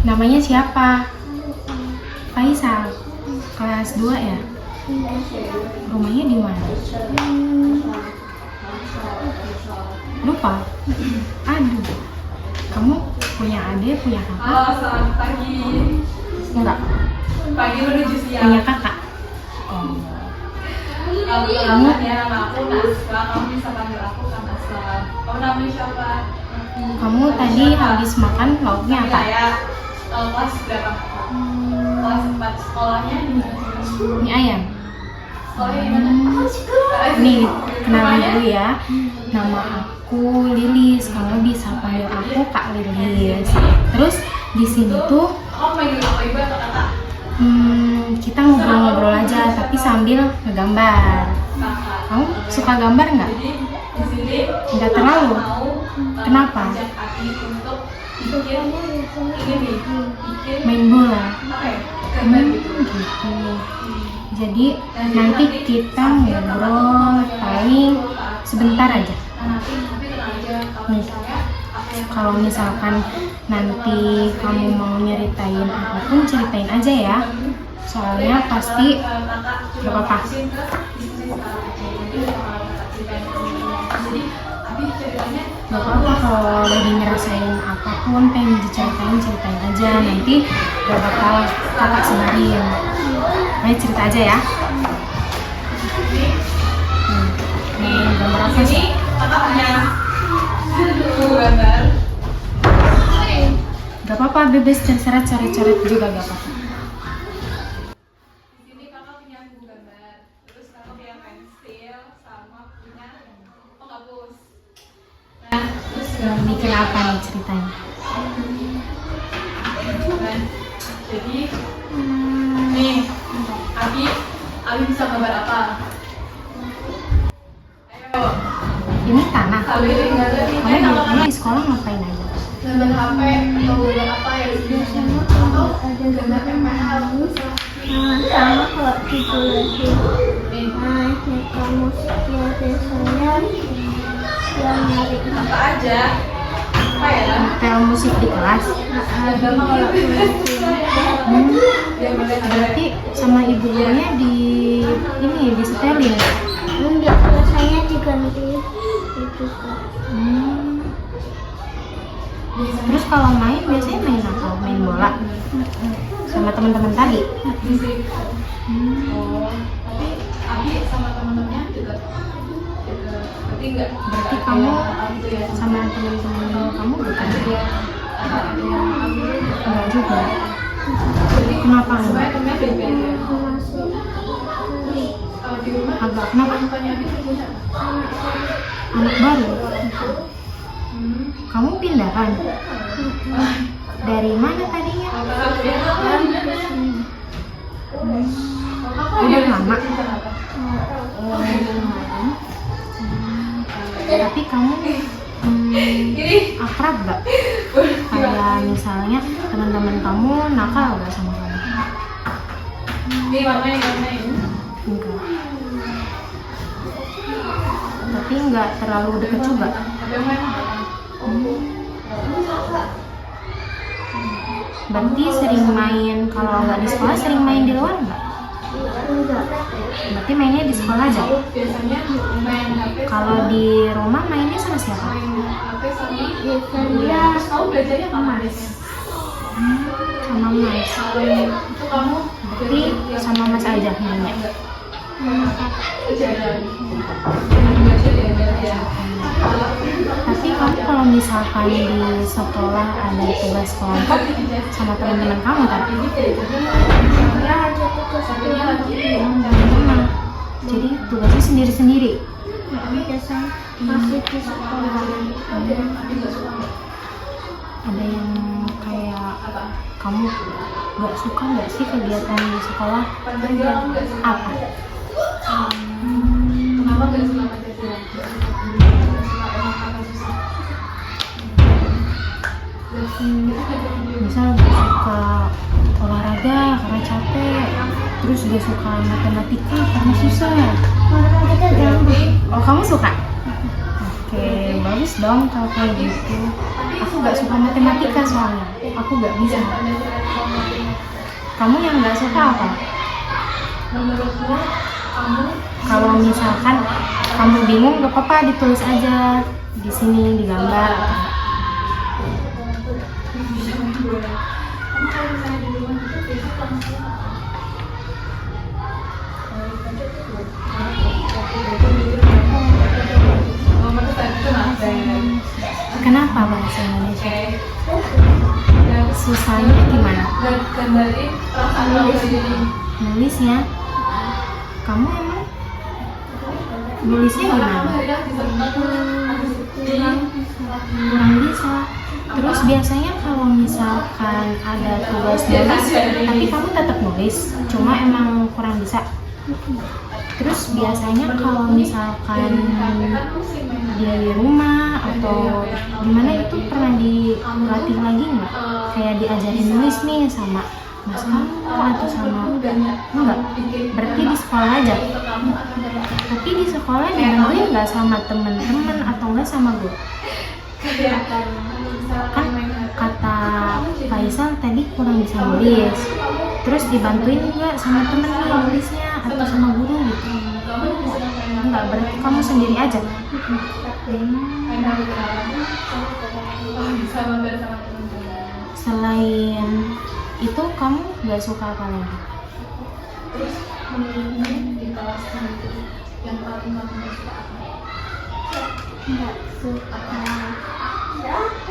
Namanya siapa? Faisal. Kelas 2 ya? Rumahnya di mana? Lupa? Aduh. Kamu punya adik, punya kakak? Selamat pagi. Enggak. Pagi menuju siang. Punya kakak? Oh. Kamu ya, nama aku Nasra. Kamu bisa panggil aku Kak Nasra. Kamu namanya siapa? Kamu tadi habis makan lauknya apa? Ya, kelas berapa? Kelas 4. Sekolahnya di mana? Mie ayam. Sekolahnya di mana? Nih, kenalan dulu ya. Nama aku Lilis. Kamu bisa panggil aku Kak Lilis. Terus di sini tuh Kamu panggil apa, ibu atau kakak? kita ngobrol-ngobrol aja, tapi sambil ngegambar. Kakak. Kamu suka gambar nggak? Jadi di sini Nggak terlalu. mau Kenapa? ajak Aki untuk bikin ini nih, bikin Main bola. apa ya? Gambar gitu. Gitu. Jadi nanti kita ngobrol paling sebentar aja. Nah, nanti tenang aja kalau Nih. misalnya apa yang Kalau misalkan nanti kamu mau nyeritain apapun, ceritain aja ya. Soalnya pasti gak apa-apa. Gak apa-apa kalau lagi ngerasain apapun, pengen diceritain, ceritain aja. Nanti gak bakal kakak sebarin. Ayo cerita aja ya. Gambar apa sih? gambar. Gak apa-apa, bebas terserah, coret-coret juga gak apa-apa. Di sini kakak punya buku gambar, terus kakak punya pensil sama punya penghapus. Nah, terus Bikin apa nih ceritanya? kan, jadi nih, Abi bisa gambar apa? Ayo, Ini tanah. Abi tinggal nih. Kamu di sekolah ngapain aja? Gambar HP atau gambar apa ya? Biasanya kalau ada gambar halus sama kalau ditulisin kamu biasanya yang nyari Apa aja? Apa ya? Tel musik di kelas. Gambar kalau Berarti sama ibu gurunya di ini disetelin. enggak biasanya diganti itu kak. Terus kalau main biasanya main apa? Main bola sama teman-teman tadi. Oh, tapi Abi sama teman-temannya juga berarti enggak? Berarti kamu sama teman-teman kamu bukan? Enggak juga. Kenapa enggak? Semuanya temennya beda-beda. Masuk Kalau di rumah Agak kenapa? bukannya Abi itu punya Anak baru. Kamu pindah kan? Dari mana tadinya? Udah lama. Tapi kamu akrab gak? Kayak misalnya teman-teman kamu nakal gak sama kamu? Ini warnain. Enggak. Tapi enggak terlalu deket juga. Tapi yang mana? Berarti sering main, kalau nggak di sekolah sering main di luar nggak? enggak Berarti mainnya di sekolah aja? Biasanya main HP Kalau di rumah mainnya sama siapa? main HP sama biasanya terus kamu belajarnya sama Mas. Sama Mas. Itu kamu Berarti sama Mas aja mainnya? belajar ya. Tapi kamu kalau misalkan di sekolah ada tugas kelompok sama teman-teman kamu kan? ya aja tugas Teman-teman. Jadi tugasnya sendiri-sendiri? biasanya masih di sekolah. Ada yang kayak kamu nggak suka nggak sih kegiatan di sekolah? Apa? Kenapa nggak selama belajar? Misal gak suka olahraga karena capek, terus gak suka matematika karena susah. Matematika gampang. Oh, kamu suka? Oke, bagus dong kalau kayak gitu. Aku nggak suka matematika soalnya. Aku nggak bisa. Kamu yang nggak suka apa? Menurutmu kamu Kalau misalkan kamu bingung, gak apa-apa, ditulis aja di sini, digambar. Kenapa bahasa Indonesia? Susahnya gimana? Gambarin perasaan kamu sendiri. Nulisnya? Kamu emang nulisnya gimana? Kurang bisa. Terus biasanya kalau misalkan ada tugas nulis, tapi kamu tetap nulis, cuma emang kurang bisa. Terus biasanya kalau misalkan di rumah atau gimana itu pernah dilatih lagi nggak? Kayak diajarin nulis nih sama mas kamu atau sama enggak? Berarti di sekolah aja. Tapi di sekolah dibantuin nggak sama temen-temen atau enggak sama guru? Kan kata Faisal tadi kurang bisa nulis. Terus dibantuin nggak sama temennya nulisnya atau sama guru gitu? Enggak, berarti kamu sendiri aja. Selain itu kamu nggak suka apa lagi? Terus menurutmu di kelas itu yang paling kamu suka apa?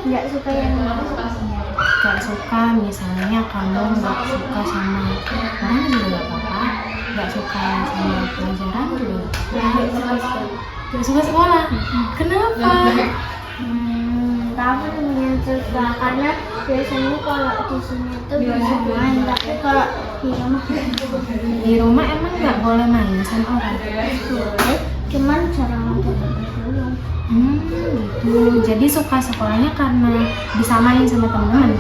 Nggak suka yang Kamu suka semua. Gak suka misalnya kamu nggak suka sama orang juga nggak apa-apa, nggak suka sama pelajaran juga nggak suka sekolah. Kenapa? Kamu yang suka karena biasanya kalau di sini tuh bisa main, tapi kalau Di rumah emang nggak boleh main sama orang? boleh, cuman jarang ada dulu. Gitu. Jadi suka sekolahnya karena bisa main sama teman-teman.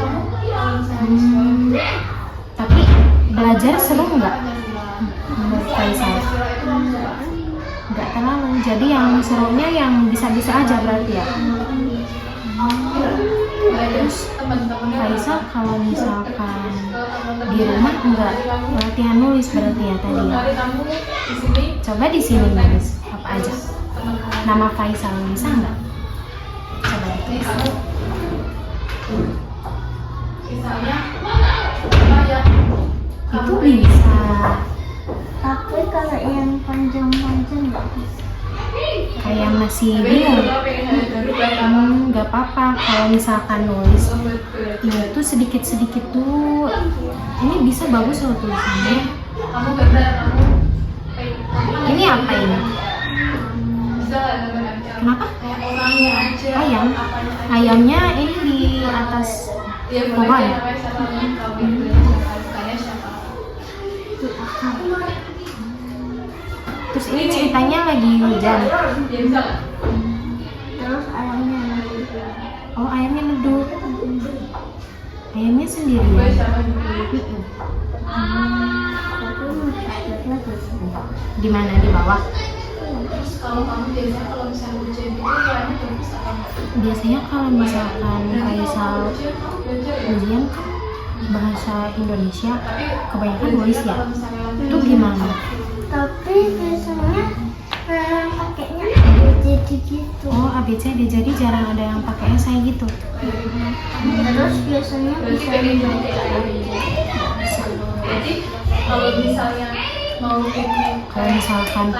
Tapi belajar seru nggak? Menurut Faisal? Nggak terlalu. Jadi yang serunya yang bisa-bisa aja berarti ya. Terus Faisal kalau misalkan di rumah nggak latihan nulis berarti ya tadi ya. Coba di sini nulis apa aja. Nama Faisal bisa nggak? Coba ditulis. Itu bisa. Tapi kalau yang panjang-panjang nggak bisa. Kayak masih bingung. Nggak apa-apa kalau misalkan nulis itu sedikit-sedikit tuh. Ini bisa bagus loh tulisannya. Ini apa ini? Kenapa? Ayam. Ayamnya ini di atas pohon. Terus ini ceritanya lagi hujan. Terus ayamnya lagi. Oh, ayamnya neduh. Ayamnya sendirian. Tapi masih ada sini. Di mana? Di bawah. Kalau kamu biasanya kalau misalnya ujian itu kayaknya bagus apa enggak? Biasanya kalau misalkan Faisal ujian kan bahasa Indonesia kebanyakan nulis ya. Itu gimana? Tapi biasanya pakainya ABCD gitu. Oh, ABCD, jadi jarang ada yang pakai esai gitu. Terus biasanya bisa membaca. Jadi kalau misalnya mau ini Kalau misalkan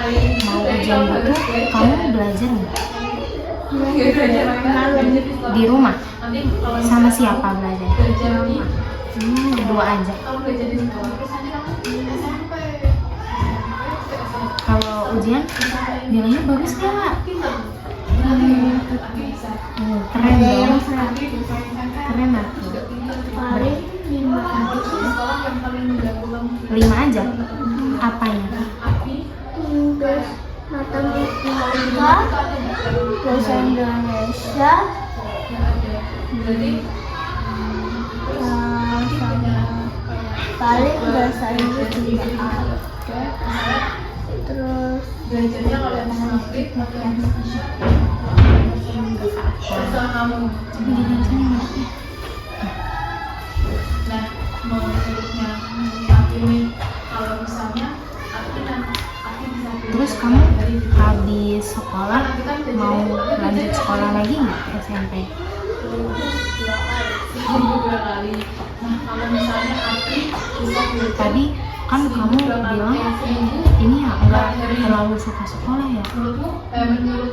mau ujian gitu, kamu belajar nggak? Di rumah? nanti kalau Sama siapa belajar? kerja di Berdua aja. kamu kerja di sekolah terus nanti kamu SMP Kalau ujian nilainya bagus nggak? Keren Ada yang dong. 100. Keren aku. Paling 5 aja. sekolah yang paling mengganggu kamu 5 aja. Apanya? Terus matematika, bahasa Indonesia, berarti sama paling bahasa Inggris juga ada. Terus belajarnya kalau yang sanskrit nggak ke aku. Terserah kamu. Coba dilihat sini mulutnya. Nah, menurutnya aku ini kalau misalnya aku bisa Terus kamu habis sekolah mau lanjut sekolah lagi nggak ke SMP? dua kali. Nah, kalau misalnya aku bisa Tadi kan kamu bilang ini ya nggak terlalu suka sekolah ya. menurut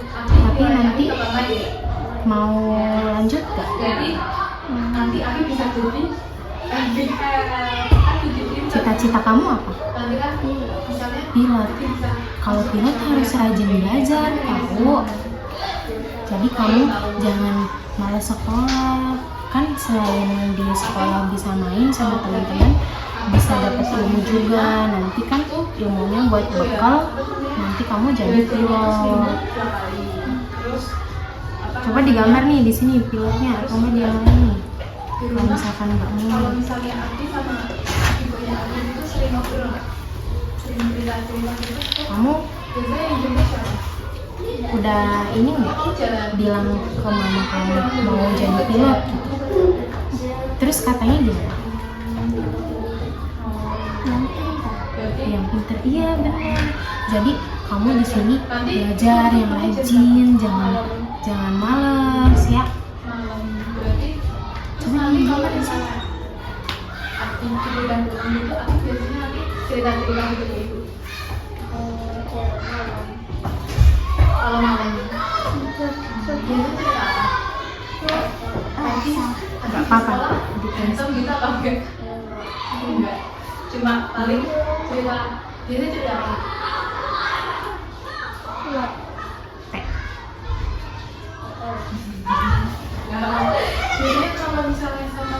aku Tapi nanti mau lanjut nggak? jadi nanti aku bisa jadi Cita-cita kamu apa? nanti kan misalnya Pilot. bisa Kalau pilot harus rajin belajar, tahu. Jadi kamu jangan malas sekolah. Kan selain di sekolah bisa main sama teman-teman, bisa dapat ilmu juga. Nanti kan ilmunya buat bekal. Nanti kamu jadi pilot. Coba digambar nih di sini pilotnya atau nggak dia nih. Kalau misalkan nggak mau. kalau misalnya aku sama ibunya aku itu sering ngobrol nggak? Sering cerita-cerita gitu Kamu biasanya yang jemput siapa? udah ini nggak Jalan bilang ke mama kamu mau jadi pilot gitu? Terus katanya gimana? berarti Yang pinter, iya benar. Jadi kamu di sini belajar yang rajin, jangan malas ya. malam berarti Coba nanti ini kalau gambar di sini. misalnya aku cerita pulang gitu aku biasanya nanti cerita-cerita gitu ke ibu kalau malam biasanya cerita apa? Nanti Nggak apa-apa. handsome gitu apa enggak? Enggak, cuma paling cerita biasanya cerita apa? Teh. Biasanya kalau misalnya sama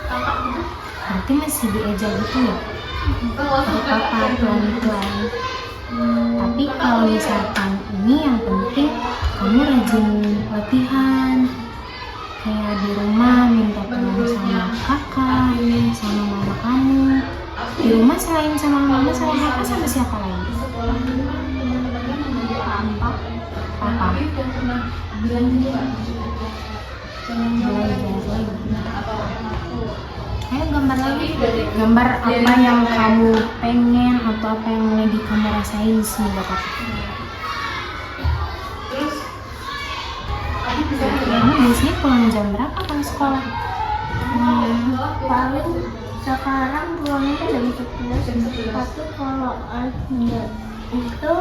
kakak gitu Berarti masih diejak gitu ya? kalau Gak apa-apa, pelan-pelan. Tapi kalau misalkan ini yang penting kamu rajin latihan. Kayak di rumah minta tolong sama kakak, sama mama kamu. Di rumah selain sama mama sama kakak sama siapa lagi? sekolah dulu kan teman-temannya membantu apa Papa. tapi udah pernah bilang gitu kan jangan Belajar lagi. atau emang aku Ayo gambar lagi. Gambar apa yang kamu pengen atau apa yang lagi kamu rasain sih gak apa-apa. terus aku bisa Kamu biasanya pulang jam berapa kamu sekolah? Paling sekarang pulangnya kan jam 11, tapi kalau ada itu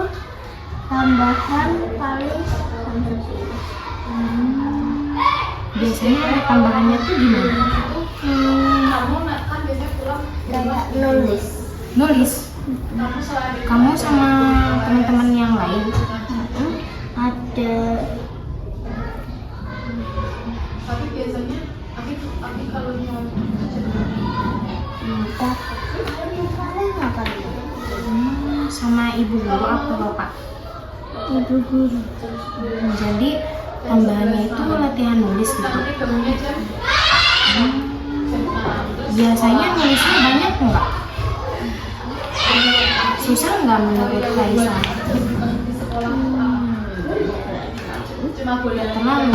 tambahan paling jam 10. Biasanya ada tambahannya tuh gimana? kamu kan biasanya pulang Kayak nulis. Nulis. kamu selain Kamu sama teman-teman yang lain. Ada tapi biasanya aku kalau nyuruh entah paling apa ya? Sama ibu guru atau bapak. Ibu guru. Jadi tambahannya itu latihan nulis gitu. nanti bangunnya jam jam 6 Biasanya nulisnya banyak nggak? Susah nggak menurut Raisa? di sekolah cuma boleh Terlalu.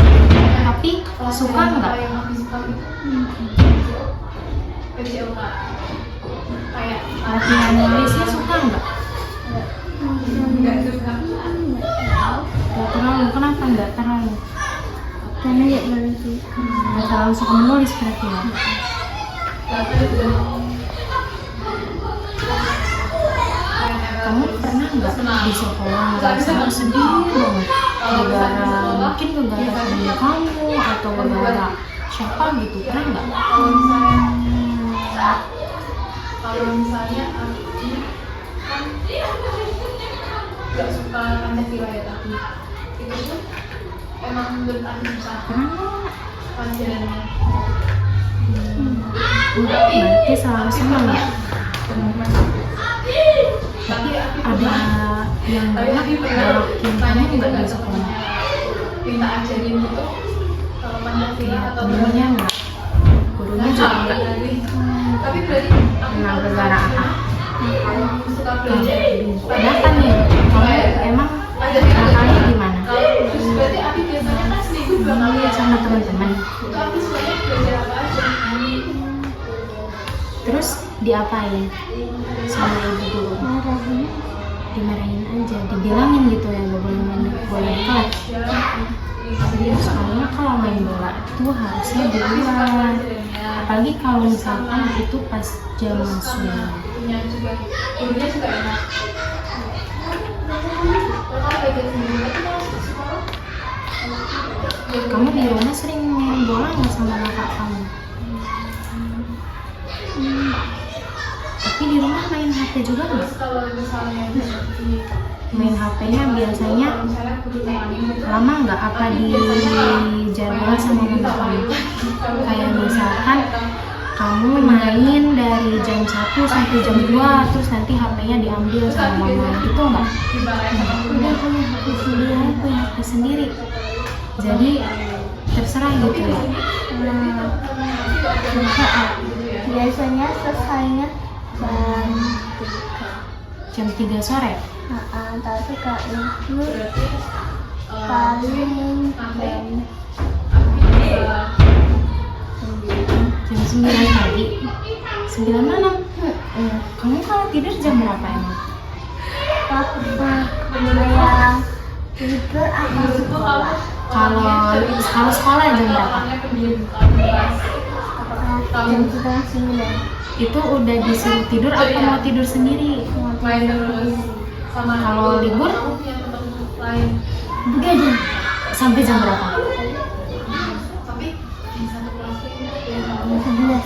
Tapi suka nggak? yang aku suka itu PJOK kayak Latihan nulisnya suka nggak? nggak suka Nggak terlalu. Kenapa nggak terlalu? Karena ya nulis. Nggak terlalu suka menulis berarti ya? Kamu pernah nggak di sekolah ngerasa sedih banget? Gara-gara mungkin gara-gara temen kamu atau gara-gara siapa gitu, pernah nggak? kalau misalnya aku kan nggak suka Pancasila ya tapi itu tuh emang menurut aku susah Pernah nggak? pelajarannya Berarti selalu senang ya? tapi aku Ada yang banyak ngelakuin kamu nggak di sekolah? minta ajarin gitu kalau Pancasila atau Temennya nggak? Gurunya juga nggak? tapi berarti aku Kenal gara-gara apa? kalau suka belajar Kenapa nih? Kamu emang nakalnya gimana? kalau terus berarti aku biasanya kan seminggu 2 teman-teman. Tapi sebenarnya belajar apa aja? Terus diapain sama ibu guru? Marahin. Dimarahin aja, dibilangin gitu ya nggak boleh main bola di kelas. Soalnya kalau main bola itu harusnya di luar, apalagi kalau misalkan itu pas jam subuh. Punya juga, gurunya juga enak. Kalau belajar sendiri, tapi kalau sekolah Kamu di rumah sering main bola nggak sama kakak kamu? Tapi di rumah main HP juga nggak? terus kalau misalnya di Main HP-nya biasanya misalnya gurunya ini lama nggak? Apa di jadwal sama mama kamu? Kayak misalkan kamu main dari jam 1 sampai jam 2, terus nanti HP-nya diambil sama mama, gitu nggak? Udah punya HP sendiri, punya HP sendiri. Jadi terserah gitu ya. Biasanya selesainya jam 3. Jam 3 sore. Tapi kak itu paling Jam 9 pagi. 9 malam. Kamu kalau tidur jam berapa emang? yang tidur aku sekolah. Kalau sekolah jam berapa? Jam 8:30. Itu udah disuruh tidur atau mau tidur sendiri? main terus sama Kalau libur? aku punya teman lain Begadang. Sampai jam berapa? tapi di satu kelas itu Jam 11.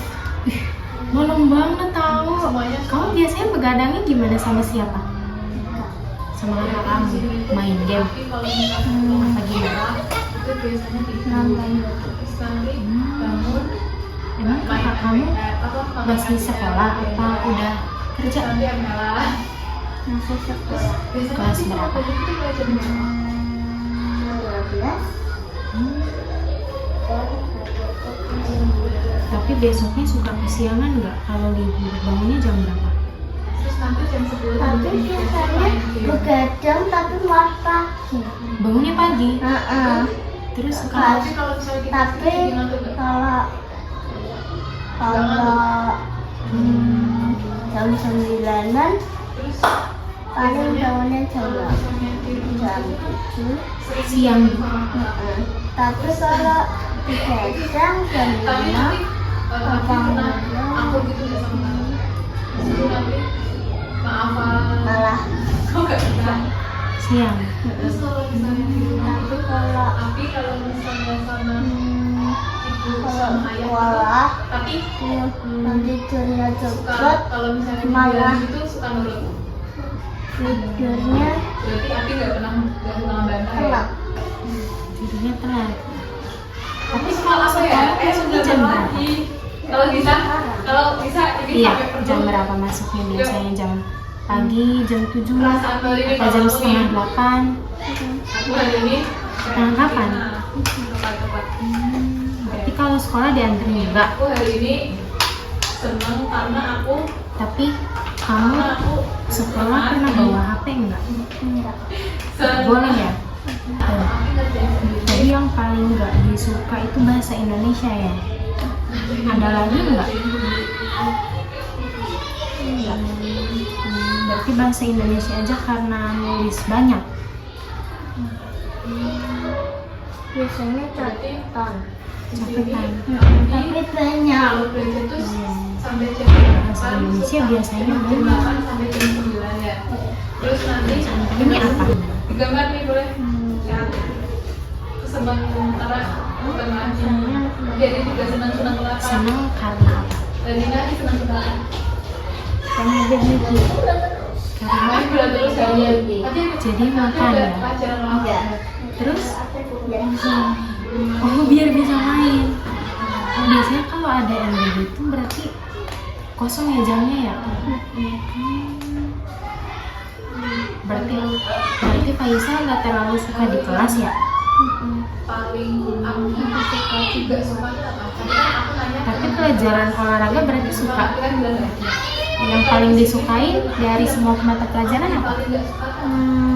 Malam banget tahu. Kamu biasanya begadangnya gimana, sama siapa? Sama kakak kamu? Main game? tapi kalau misalnya Apa gimana? itu biasanya tidur Nonton. terus nanti bangun Emang kakak kamu masih sekolah apa udah kerja? nanti Amela Masih sekolah. Kelas berapa? itu belajar 12. Tapi besoknya suka kesiangan nggak kalau libur? Bangunnya jam berapa? terus nanti jam 10 Tapi biasanya begadang tapi malah pagi. Bangunnya pagi. Terus tapi kalau misalnya kita Tapi kalau jam 9-an terus paling bangunnya jam kalau 8. misalnya tidur Jam 7. siang. Tapi kalau begadang jam 5 tapi aku gitu nggak sama kamu itu nanti maaf malah. kok nggak bisa Siang. terus kalau misalnya tidur Tapi kalau misalnya sama ibu kalau sama ayah sekolah tapi tidurnya suka cepet, kalau misalnya malah dia itu suka nurut tidurnya berarti Api nggak pernah bantah ya telat. Tidurnya telat. Tapi kalau apa ya masuknya jam berapa? kalau bisa ini Iya, sampai penuh. jam berapa masuknya biasanya? Jam pagi, jam 7, Perasaan hari ini atau jam kalau setengah aku 8? aku hari ini Setengah kapan? tepat Berarti kalau sekolah dianterin juga. aku hari ini seneng karena aku Tapi kamu sekolah pernah bawa HP enggak? Enggak. Boleh ya? Jadi yang paling nggak disuka itu bahasa Indonesia ya? Ada lagi nggak? Berarti bahasa Indonesia aja karena nulis banyak. Biasanya catatan. Catetan. Tapi banyak. kalau belajar tuh sampai jam Bahasa Indonesia biasanya banyak. 8 sampai jam 9 ya terus nanti Ini apa? digambar nih boleh ya sementara bukan aja jadi juga senang-senang kelapa Senang karena apa? dan ini nanti senang-senang Karena begitu. Karena main bola terus aja jadi makan ya. pelajaran olahraga Terus Biasa. biar bisa main. Biasanya kalau ada yang begitu berarti kosong ya jamnya ya. Berarti Faisal nggak terlalu suka di kelas ya. paling aku suka juga suka apa tapi kan aku nanya Tapi pelajaran olahraga berarti suka. tapi kan bilang aja Yang paling disukai dari semua mata pelajaran yang apa? paling nggak suka kan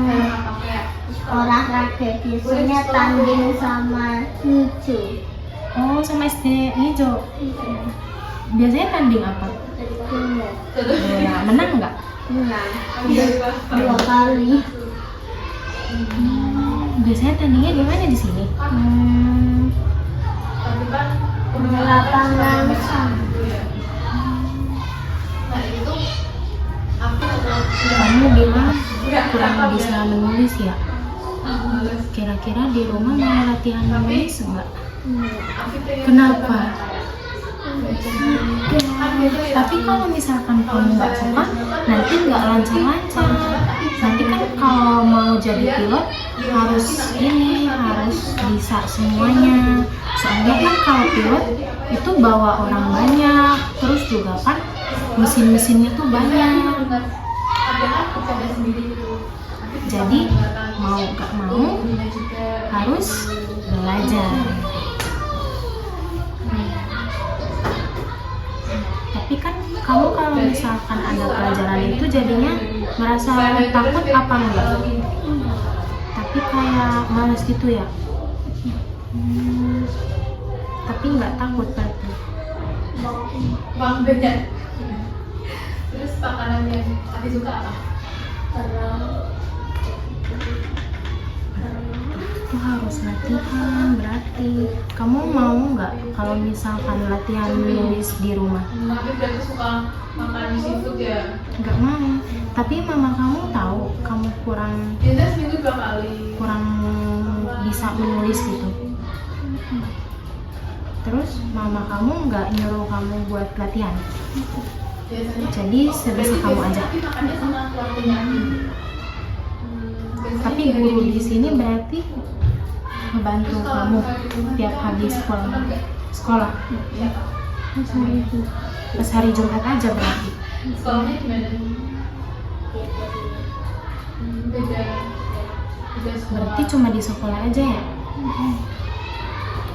kayak apa kayak olahraga, biasanya tanding sama lucu. Oh, sama SD hijau. Biasanya tanding apa? Ya, menang nggak? Menang 2 kali. Biasanya tandingnya di mana di sini? Lapangan sama. Kamu bilang kurang bisa menulis ya? Kira-kira di rumah mau latihan menulis nggak? Kenapa? Tapi kalau misalkan kamu nggak suka, nanti nggak lancar-lancar. Nanti kan kalau mau jadi pilot harus bisa semuanya. Soalnya kan kalau pilot itu bawa orang banyak, terus juga kan mesin-mesinnya tuh banyak. Jadi mau nggak mau harus belajar. Tapi kan kamu kalau misalkan ada pelajaran itu jadinya merasa takut apa enggak? Tapi kayak males gitu ya? Tapi nggak takut berarti? Bang beda. Terus makanan yang Abi suka apa? Itu harus latihan berarti. Kamu mau nggak kalau misalkan latihan menulis di rumah? Abi berarti suka makan seafood ya? Nggak mau. Tapi mama kamu tahu kamu Biasanya seminggu 2 kali. kurang bisa menulis gitu. Terus mama kamu nggak nyuruh kamu buat latihan? Biasanya. Jadi sebisa kamu aja. Tapi makannya sama keluarganya Abi. Tapi guru di sini berarti ngebantu kamu tiap habis sekolah. Pas hari Jumat aja berarti. Sekolahnya gimana? Beda sekolah. Berarti cuma di sekolah aja ya?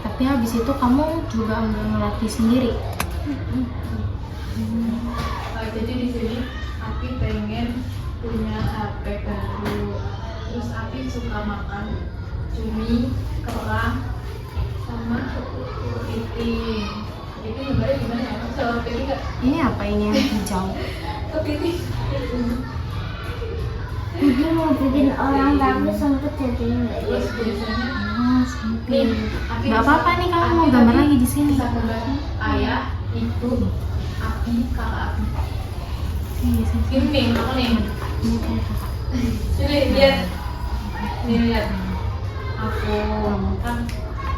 Tapi habis itu kamu juga nggak ngelatih sendiri? Jadi di sini Abi pengen punya HP baru. Terus Abi suka makan cumi, kerang, sama kepiting. Kepiting gambarnya gimana ya? Kalau kepiting nggak? Ini apa ini yang hijau? Kepiting. Ibu mau bikin orang tapi sempet jadi nggak ya? Terus biasanya Oh, sempit. Nggak apa-apa nih kamu mau gambar lagi di sini. bisa gambar ayah, ibu, Abi, kakak Abi. Iya, sini. Ini nih, aku nih. Ini kayak kakak. Sini lihat. Nih lihat. Aku kan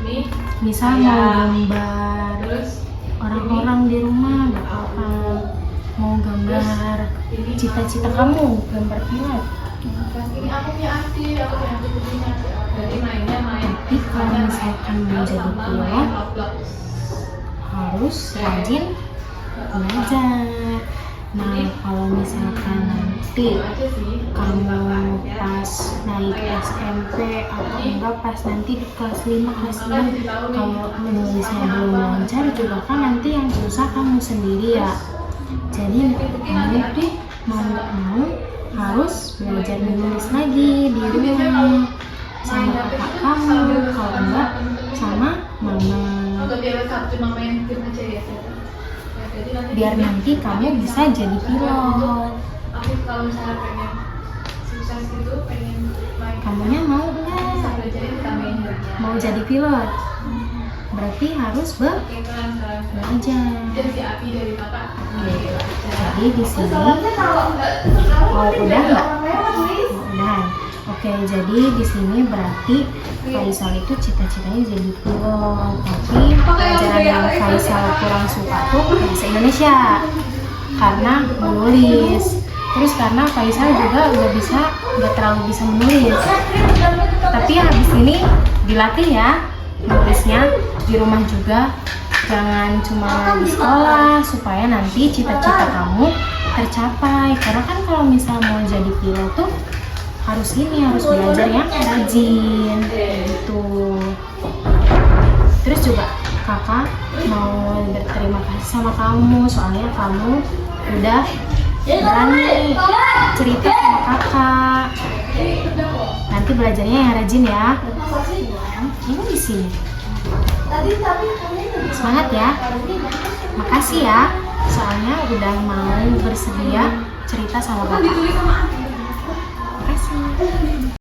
nih. Misal mau gambar Terus orang-orang di rumah nggak apa-apa. Mau gambar cita-cita kamu gambar pilot. pas ini aku punya adik, punya. Jadi mainnya main. Tapi kalau misalkan mau jadi pilot harus rajin belajar. Nah, kalau misalkan nanti kamu pas naik SMP atau enggak pas nanti di kelas 5, kelas 6 kalau menulisnya belum lancar juga kan nanti yang susah kamu sendiri ya. Jadi kamu deh mau nggak mau harus belajar menulis lagi di rumah sama kakak kamu, kalau enggak sama mama. Cuma main game aja ya. Biar nanti kamu bisa jadi pilot. Aku kalau misalnya pengen sukses gitu, pengen main. Kamunya mau Bisa enggak? belajarin tambahin harinya. Mau jadi pilot? Berarti harus Oke, keren. belajar. Jadi si Abi dari kakak. Jadi di sini Kalau udah nggak? Udah. Oke, jadi di sini berarti Faisal itu cita-citanya jadi pilot, tapi pelajaran yang Faisal kurang suka tuh bahasa Indonesia karena menulis. Terus karena Faisal juga nggak terlalu bisa menulis. Tapi habis ini dilatih ya menulisnya di rumah juga. Jangan cuma di sekolah supaya nanti cita-cita kamu tercapai. Karena kan kalau misal mau jadi pilot tuh harus belajar yang rajin gitu. Terus juga kakak mau berterima kasih sama kamu soalnya kamu udah berani cerita sama kakak. Nanti belajarnya yang rajin ya. Ini di sini. Semangat ya. Makasih ya, soalnya udah mau bersedia cerita sama kakak.